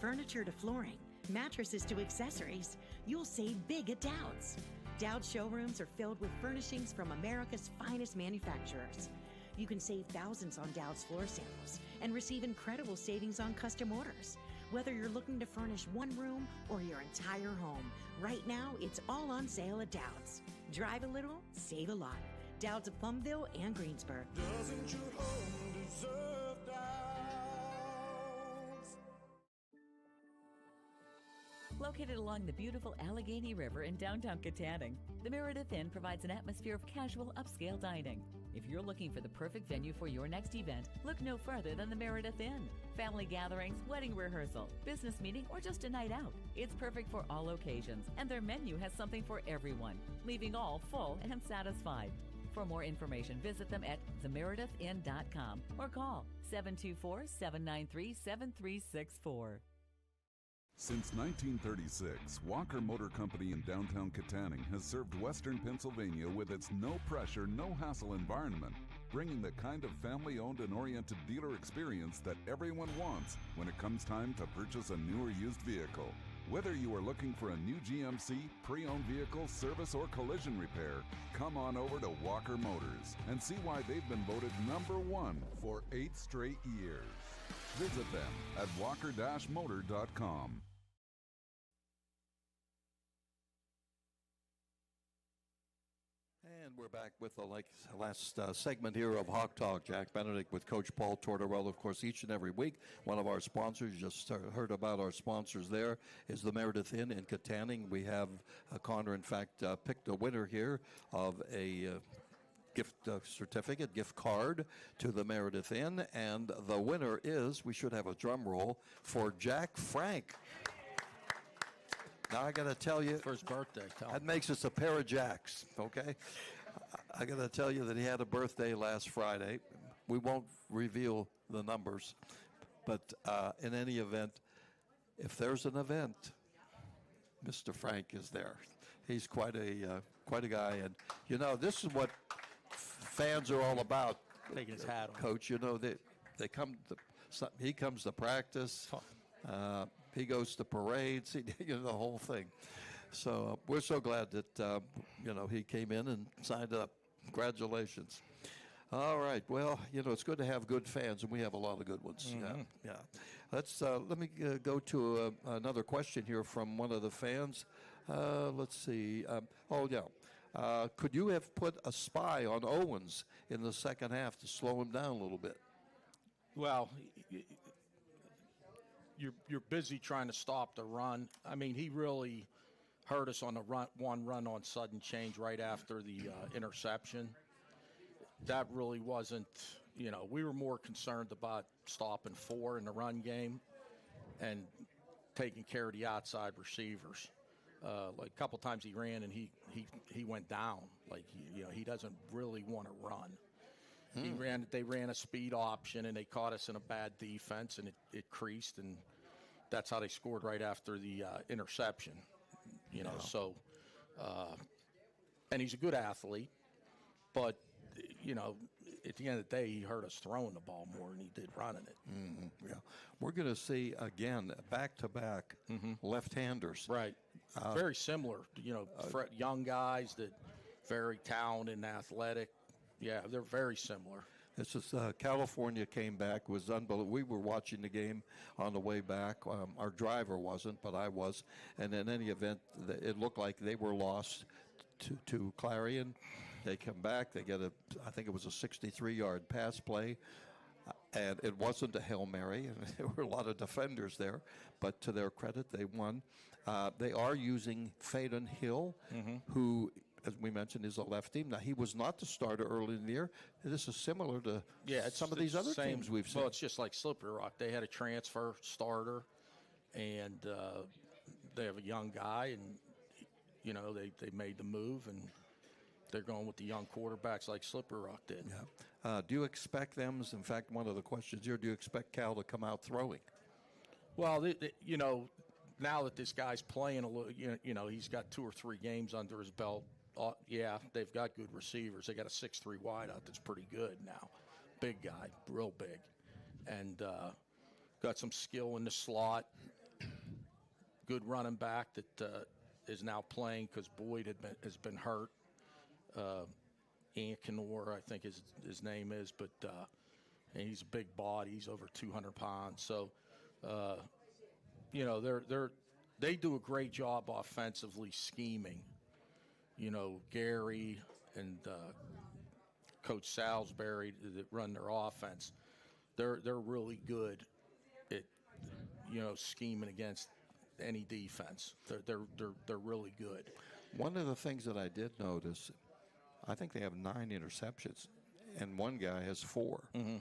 Furniture to flooring, mattresses to accessories, you'll save big at Dowd's. Dowd's showrooms are filled with furnishings from America's finest manufacturers. You can save thousands on Dowd's floor samples and receive incredible savings on custom orders. Whether you're looking to furnish one room or your entire home, right now it's all on sale at Dowd's. Drive a little, save a lot. Dowd's of Plumville and Greensburg. Doesn't your home deserve Dowd's? Located along the beautiful Allegheny River in downtown Katanning, the Meredith Inn provides an atmosphere of casual upscale dining. If you're looking for the perfect venue for your next event, look no further than the Meredith Inn. Family gatherings, wedding rehearsal, business meeting, or just a night out. It's perfect for all occasions, and their menu has something for everyone, leaving all full and satisfied. For more information, visit them at themeredithinn.com or call 724-793-7364. Since 1936, Walker Motor Company in downtown Katanning has served Western Pennsylvania with its no-pressure, no-hassle environment, bringing the kind of family-owned and oriented dealer experience that everyone wants when it comes time to purchase a new or used vehicle. Whether you are looking for a new GMC, pre-owned vehicle, service, or collision repair, come on over to Walker Motors and see why they've been voted #1 for 8 straight years. Visit them at walker-motor.com. And we're back with the last segment here of Hawk Talk. Jack Benedict with Coach Paul Tortorella, of course, each and every week. One of our sponsors, you just heard about our sponsors there, is the Meredith Inn in Katanning. We have Connor, in fact, picked a winner here of a gift certificate, gift card to the Meredith Inn. And the winner is, we should have a drum roll, for Jack Frank. Now I got to tell you, For his birthday, that makes us a pair of Jacks, okay? I got to tell you that he had a birthday last Friday. We won't reveal the numbers, but in any event, if there's an event, Mr. Frank is there. He's quite a guy, and you know this is what fans are all about. taking his hat off. Coach, you know they come. He comes to practice. He goes to parades. You know the whole thing. So we're so glad that he came in and signed up. Congratulations. All right. Well, it's good to have good fans, and we have a lot of good ones. Mm-hmm. Yeah. Let me go to another question here from one of the fans. Let's see. Could you have put a spy on Owens in the second half to slow him down a little bit? Well, you're busy trying to stop the run. I mean, he really hurt us on the one run on sudden change right after the interception. That really wasn't, we were more concerned about stopping 4 in the run game and taking care of the outside receivers. Like a couple times he ran and he went down. Like, he doesn't really want to run. They ran a speed option and they caught us in a bad defense and it creased, and that's how they scored right after the interception. So and he's a good athlete, but at the end of the day, he hurt us throwing the ball more than he did running it. Mm-hmm. Yeah, we're going to see again back-to-back left-handers. Right, very similar. Young guys that very talented and athletic. Yeah, they're very similar. This is California came back. It was unbelievable. We were watching the game on the way back. Our driver wasn't, but I was. And in any event, it looked like they were lost to Clarion. They come back. They get I think it was a 63-yard pass play. And it wasn't a Hail Mary. There were a lot of defenders there. But to their credit, they won. They are using Faden Hill, who as we mentioned, is a lefty. Now, he was not the starter early in the year. This is similar to some of these other teams we've seen. Well, it's just like Slippery Rock. They had a transfer starter, and they have a young guy, and, you know, they made the move, and they're going with the young quarterbacks like Slippery Rock did. Yeah. Do you expect them, in fact, one of the questions here, do you expect Cal to come out throwing? Well, you know, now that this guy's playing a little, you know, he's got 2 or 3 games under his belt. Yeah, they've got good receivers. They got a 6'3" wideout that's pretty good now. Big guy, real big. And got some skill in the slot. Good running back that is now playing because Boyd has been hurt. Ankinor, I think his name is, but and he's a big body. He's over 200 pounds. So, you know, they do a great job offensively scheming. You know, Gary and Coach Salisbury that run their offense. They're really good at, you know, scheming against any defense. They're really good. One of the things that I did notice, I think they have 9 interceptions, and one guy has 4. Mm-hmm.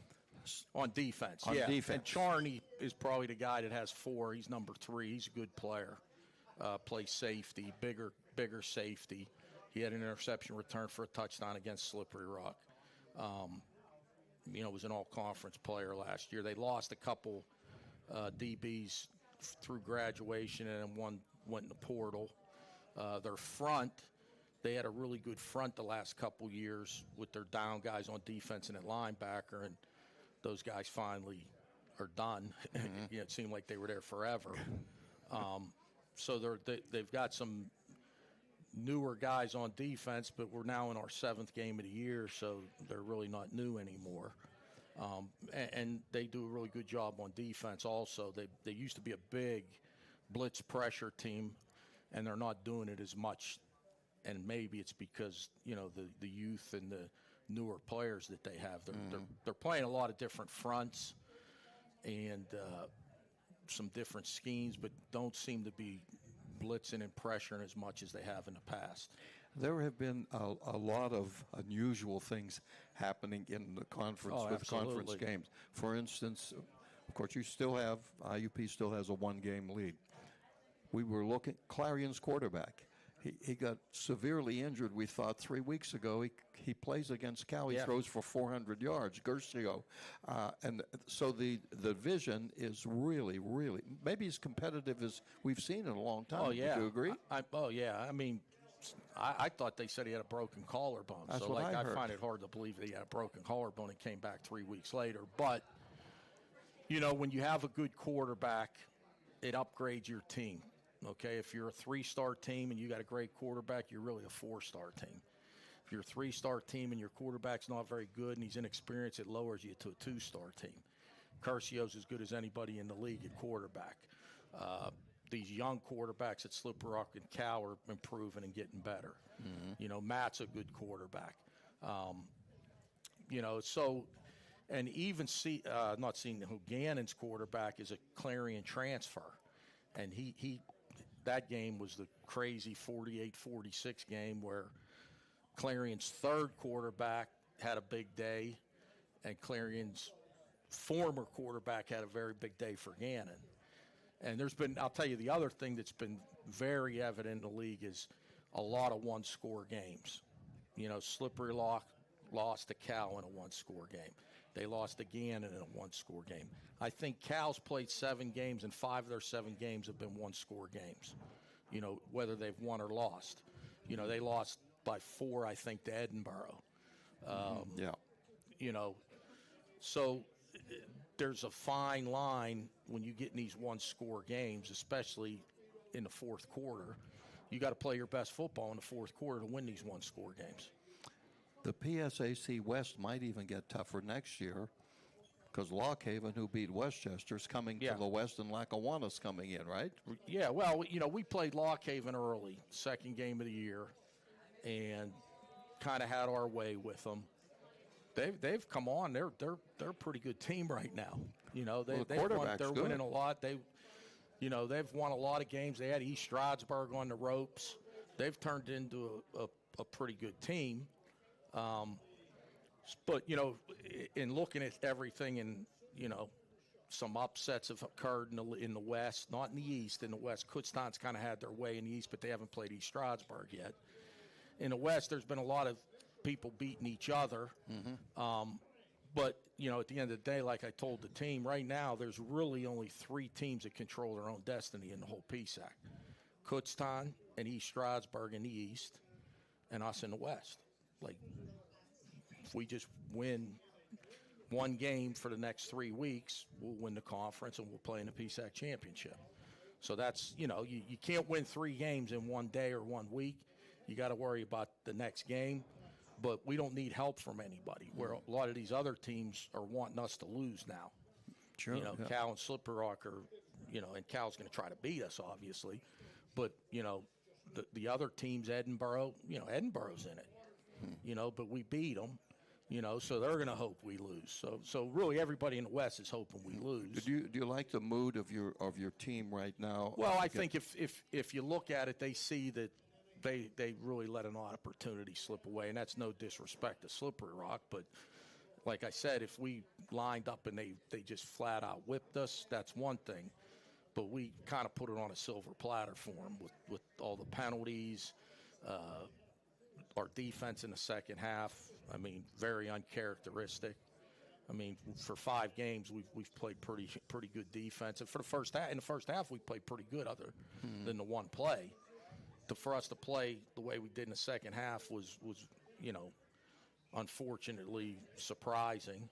On defense, on defense. And Charney is probably the guy that has 4. He's number 3. He's a good player. Plays safety, bigger safety. He had an interception return for a touchdown against Slippery Rock. You know, was an all-conference player last year. They lost a couple DBs through graduation, and one went in the portal. Their front, they had a really good front the last couple years with their down guys on defense and at linebacker, and those guys finally are done. Mm-hmm. You know, it seemed like they were there forever. So they've got some newer guys on defense, but we're now in our 7th game of the year, so they're really not new anymore. And they do a really good job on defense also. They used to be a big blitz pressure team, and they're not doing it as much. And maybe it's because, you know, the youth and the newer players that they have. They're playing a lot of different fronts and some different schemes, but don't seem to be blitzing and pressuring as much as they have in the past. There have been a lot of unusual things happening in the conference with conference games. For instance, of course, IUP still has a 1-game lead. We were looking, Clarion's quarterback. He got severely injured, we thought, 3 weeks ago. He plays against Cal. He throws for 400 yards, Gercio. And so the vision is really, really, maybe as competitive as we've seen in a long time. Oh, yeah. Would you agree? I mean, I thought they said he had a broken collarbone. That's so, what I heard. I find it hard to believe that he had a broken collarbone and came back 3 weeks later. But, you know, when you have a good quarterback, it upgrades your team. Okay, if you're a 3-star team and you got a great quarterback, you're really a 4-star team. If you're a 3-star team and your quarterback's not very good and he's inexperienced, it lowers you to a 2-star team. Curcio's as good as anybody in the league at quarterback. These young quarterbacks at Slippery Rock and Cal are improving and getting better. Mm-hmm. You know, Matt's a good quarterback. You know, so, and even not seeing Gannon's quarterback is a Clarion transfer. And that game was the crazy 48-46 game where Clarion's 3rd quarterback had a big day, and Clarion's former quarterback had a very big day for Gannon. And I'll tell you, the other thing that's been very evident in the league is a lot of 1-score games. You know, Slippery Rock lost to Cal in a 1-score game. They lost to Gannon in a 1-score game. I think Cal's played 7 games, and 5 of their 7 games have been 1-score games, you know, whether they've won or lost. You know, they lost by 4, I think, to Edinburgh. You know, so there's a fine line when you get in these 1-score games, especially in the 4th quarter. You got to play your best football in the 4th quarter to win these 1-score games. The PSAC West might even get tougher next year because Lockhaven, who beat Westchester, is coming to the West, and Lackawanna's coming in, right? Yeah, well, you know, we played Lockhaven early, 2nd game of the year, and kind of had our way with them. They've come on. They're a pretty good team right now. You know, they're winning a lot. They've won a lot of games. They had East Stroudsburg on the ropes. They've turned into a a pretty good team. But, in looking at everything and, some upsets have occurred in the West, not in the East. In the West, Kutztown's kind of had their way in the East, but they haven't played East Stroudsburg yet. In the West, there's been a lot of people beating each other. But, at the end of the day, like I told the team, right now there's really only 3 teams that control their own destiny in the whole PSAC. Kutztown and East Stroudsburg in the East, and us in the West. Like, if we just win one game for the next 3 weeks, we'll win the conference and we'll play in the PSAC championship. So that's, you can't win 3 games in one day or 1 week. You got to worry about the next game. But we don't need help from anybody, where a lot of these other teams are wanting us to lose now. Sure. Cal and Slippery Rock are, and Cal's going to try to beat us, obviously. But, the other teams, Edinburgh, Edinburgh's in it. But we beat them. So they're going to hope we lose. So really everybody in the West is hoping we lose. Do you like the mood of your team right now? Well, I think if you look at it, they see that they really let an opportunity slip away, and that's no disrespect to Slippery Rock. But like I said, if we lined up and they just flat out whipped us, that's one thing. But we kind of put it on a silver platter for them with all the penalties, our defense in the second half. I mean, very uncharacteristic. I mean, for 5 games, we've played pretty good defense. And for the first half, in the first half, we played pretty good other than the one play. For us to play the way we did in the second half was unfortunately surprising.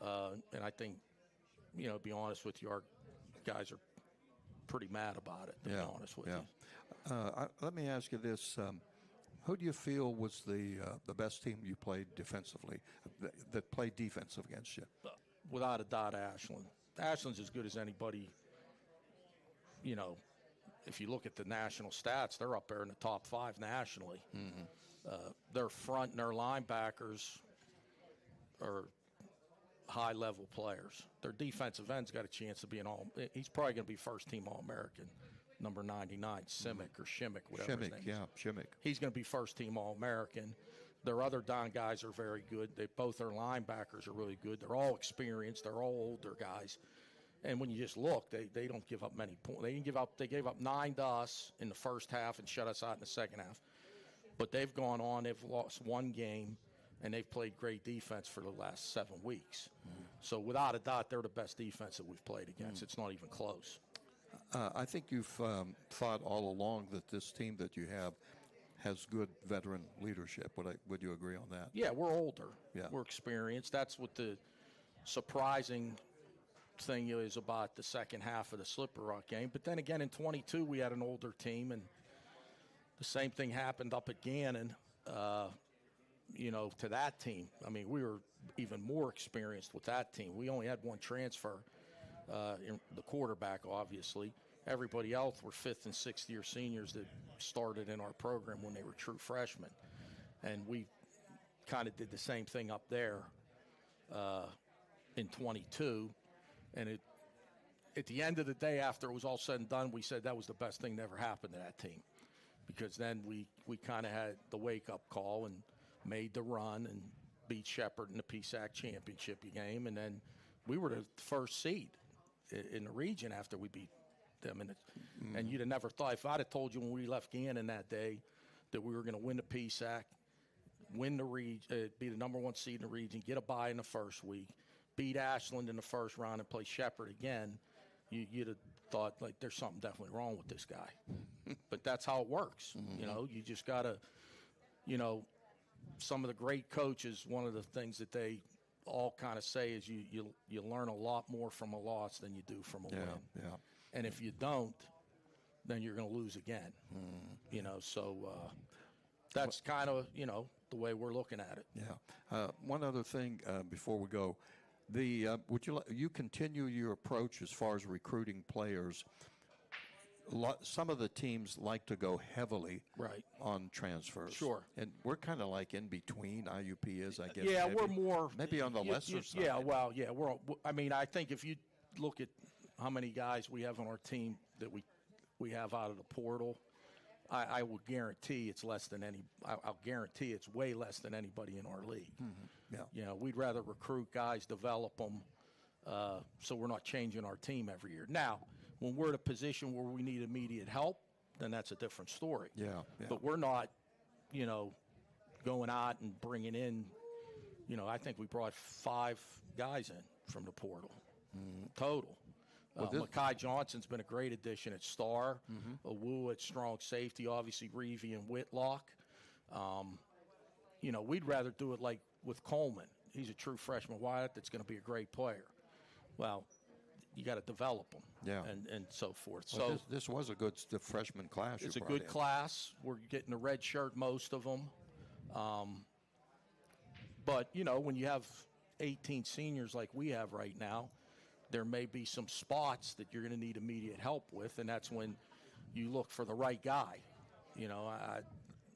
And I think, to be honest with you, our guys are pretty mad about it, to be honest with you. Let me ask you this. Who do you feel was the best team you played defensively, that played defensive against you? Without a doubt, Ashland. Ashland's as good as anybody. If you look at the national stats, they're up there in the top 5 nationally. Their front and their linebackers are high-level players. Their defensive end's got a chance to be he's probably going to be first-team All-American. Number 99, Simic or Shimmick, whatever his name is. Shimmick. He's going to be first-team All-American. Their other down guys are very good. Both their linebackers are really good. They're all experienced. They're all older guys. And when you just look, they don't give up many points. They gave up 9 to us in the first half and shut us out in the second half. But they've gone on. They've lost 1 game, and they've played great defense for the last 7 weeks. So without a doubt, they're the best defense that we've played against. It's not even close. I think you've thought all along that this team that you have has good veteran leadership. Would you agree on that? Yeah, we're older. Yeah. We're experienced. That's what the surprising thing is about the second half of the Slippery Rock game. But then again, in 22, we had an older team, and the same thing happened up at Gannon, to that team. I mean, we were even more experienced with that team. We only had 1 transfer. In the quarterback, obviously. Everybody else were 5th and 6th year seniors that started in our program when they were true freshmen. And we kind of did the same thing up there in 22. And at the end of the day, after it was all said and done, we said that was the best thing that ever happened to that team. Because then we kind of had the wake-up call and made the run and beat Shepherd in the PSAC championship game. And then we were the first seed in the region after we beat them. And you'd have never thought, if I'd have told you when we left Gannon that day that we were going to win the PSAC, win the region, be the number 1 seed in the region, get a bye in the first week, beat Ashland in the first round and play Shepherd again, you'd have thought, like, there's something definitely wrong with this guy. But that's how it works. You just got to, some of the great coaches, one of the things that they all kind of say is you learn a lot more from a loss than you do from a win. Yeah. And if you don't, then you're going to lose again. So that's kind of, the way we're looking at it. Yeah. One other thing before we go. Would you continue your approach as far as recruiting players? Some of the teams like to go heavily on transfers. Sure. And we're kind of like in between. IUP is, I guess. Yeah, we're more. Maybe on the lesser side. Yeah, well, yeah. I think if you look at how many guys we have on our team that we have out of the portal, I will guarantee it's less than any. I'll guarantee it's way less than anybody in our league. Yeah. You know, we'd rather recruit guys, develop them, so we're not changing our team every year. Now, when we're in a position where we need immediate help, then that's a different story. Yeah. But we're not, you know, going out and bringing in. You know, I think we brought 5 guys in from the portal total. Mekhi Johnson's been a great addition at Star. Awu at strong safety, obviously Reevy and Whitlock. You know, we'd rather do it like with Coleman. He's a true freshman wide that's going to be a great player. Well, you got to develop them, and so forth. Well, so this was a good freshman class. it's a good class. We're getting a red shirt, most of them. But, you know, when you have 18 seniors like we have right now, there may be some spots that you're going to need immediate help with, and that's when you look for the right guy. You know,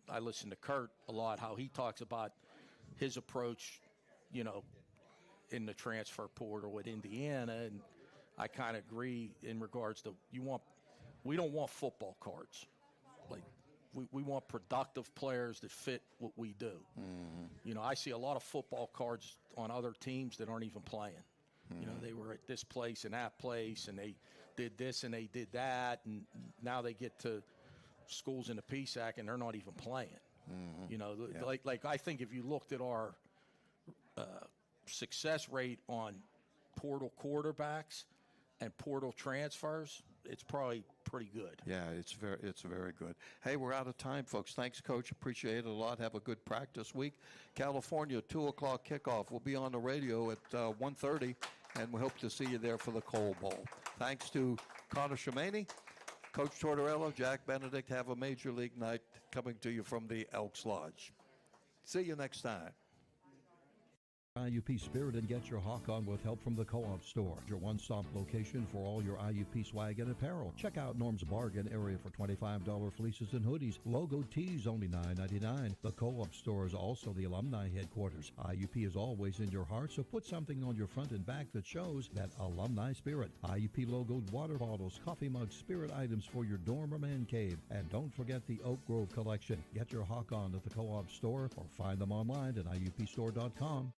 I listen to Kurt a lot, how he talks about his approach, you know, in the transfer portal with Indiana, and I kind of agree in regards to we don't want football cards. Like, we want productive players that fit what we do. You know, I see a lot of football cards on other teams that aren't even playing. You know, they were at this place and that place, and they did this and they did that, and now they get to schools in the PSAC and they're not even playing. You know, like I think if you looked at our success rate on portal quarterbacks and portal transfers, it's probably pretty good. Yeah, it's very good. Hey, we're out of time, folks. Thanks, Coach. Appreciate it a lot. Have a good practice week. California, 2 o'clock kickoff. We'll be on the radio at 1:30, and we hope to see you there for the Coal Bowl. Thanks to Connor Shemani, Coach Tortorella, Jack Benedict. Have a Major League night coming to you from the Elks Lodge. See you next time. IUP Spirit and get your hawk on with help from the Co-op Store, your one-stop location for all your IUP swag and apparel. Check out Norm's Bargain area for $25 fleeces and hoodies. Logo tees only $9.99. The Co-op Store is also the alumni headquarters. IUP is always in your heart, so put something on your front and back that shows that alumni spirit. IUP logoed water bottles, coffee mugs, spirit items for your dorm or man cave. And don't forget the Oak Grove collection. Get your hawk on at the Co-op Store or find them online at IUPstore.com.